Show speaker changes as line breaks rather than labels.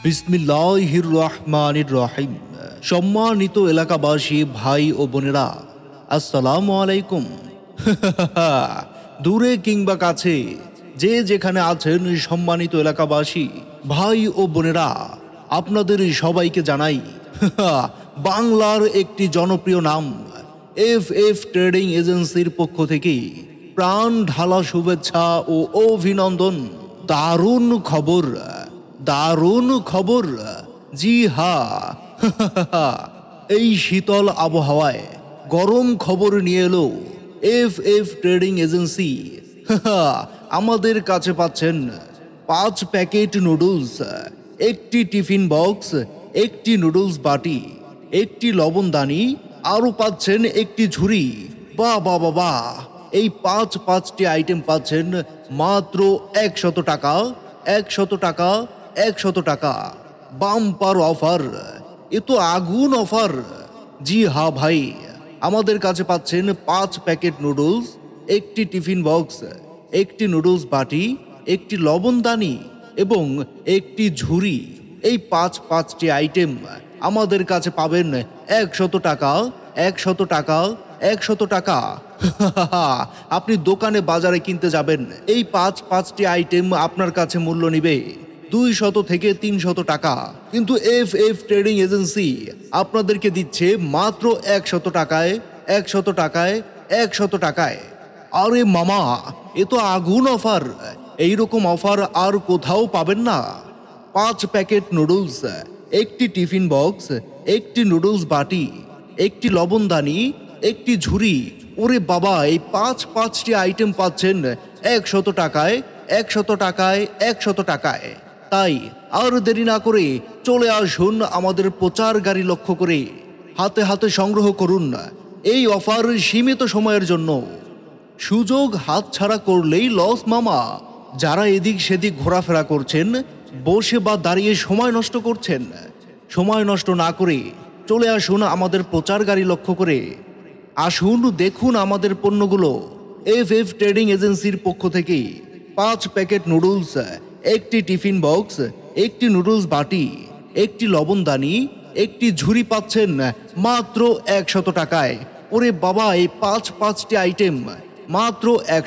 বিসমিল্লাহির রহমানির রহিম। সম্মানিত এলাকাবাসী ভাই ও বোনেরা, আসসালামু আলাইকুম। দূরে কিংবা কাছে যে যেখানে আছেন সম্মানিত এলাকাবাসী ভাই ও বোনেরা, আপনাদের সবাইকে জানাই বাংলার একটি জনপ্রিয় নাম এফ এফ ট্রেডিং এজেন্সির পক্ষ থেকে প্রাণ ঢালা শুভেচ্ছা ও অভিনন্দন। দারুণ খবর, দারুণ খবর। জি হ্যাঁ, এই শীতল আবহাওয়ায় গরম খবর নিয়ে এলো এফ এফ ট্রেডিং এজেন্সি। আমাদের কাছে পাচ্ছেন 5 প্যাকেট নুডলস, একটি টিফিন বক্স, একটি নুডলস বাটি, একটি লবণদানি, আরও পাচ্ছেন একটি ঝুড়ি। বাহ বাহ বাহ বাহ! এই পাঁচটি আইটেম পাচ্ছেন মাত্র 100 টাকা, 100 টাকা, 100 টাকা। বাম্পার অফার, এ তো আগুন অফার। জি হ্যাঁ ভাই, আমাদের কাছে পাচ্ছেন 5 প্যাকেট নুডলস, একটি টিফিন বক্স, একটি নুডলস বাটি, একটি লবণদানি এবং একটি ঝুড়ি। এই পাঁচটি আইটেম আমাদের কাছে পাবেন 100 টাকা, 100 টাকা, 100 টাকা। আপনি দোকানে বাজারে কিনতে যাবেন, এই পাঁচটি আইটেম আপনার কাছে মূল্য নিবে 200 থেকে 300 টাকা, কিন্তু এফ এফ ট্রেডিং এজেন্সি আপনাদেরকে দিচ্ছে মাত্র 100 টাকায়, 100 টাকায়, 100 টাকায়। আরে মামা, এ তো আগুন অফার। এইরকম অফার আর কোথাও পাবেন না। 5 প্যাকেট নুডলস, একটি টিফিন বক্স, একটি নুডলস বাটি, একটি লবণদানি, একটি ঝুড়ি। ওরে বাবা, এই পাঁচটি আইটেম পাচ্ছেন 100 টাকায়, 100 টাকায়, 100 টাকায়। তাই আর দেরি না করে চলে আসুন আমাদের প্রচার গাড়ি লক্ষ্য করে, হাতে হাতে সংগ্রহ করুন। এই অফার সীমিত সময়ের জন্য। সুযোগ হাতছাড়া করলেই লস মামা। যারা এদিক সেদিক ঘোরাফেরা করছেন, বসে বা দাঁড়িয়ে সময় নষ্ট করছেন, সময় নষ্ট না করে চলে আসুন আমাদের প্রচার গাড়ি লক্ষ্য করে। আসুন, দেখুন আমাদের পণ্যগুলো। এফ এফ ট্রেডিং এজেন্সির পক্ষ থেকে 5 প্যাকেট নুডলস, একটি টিফিন বক্স, একটি নুডলস বাটি, একটি লবণদানি, একটি ঝুড়ি পাচ্ছেন মাত্র 100 টাকায়। ওরে বাবা, এই পাঁচটি আইটেম মাত্র 100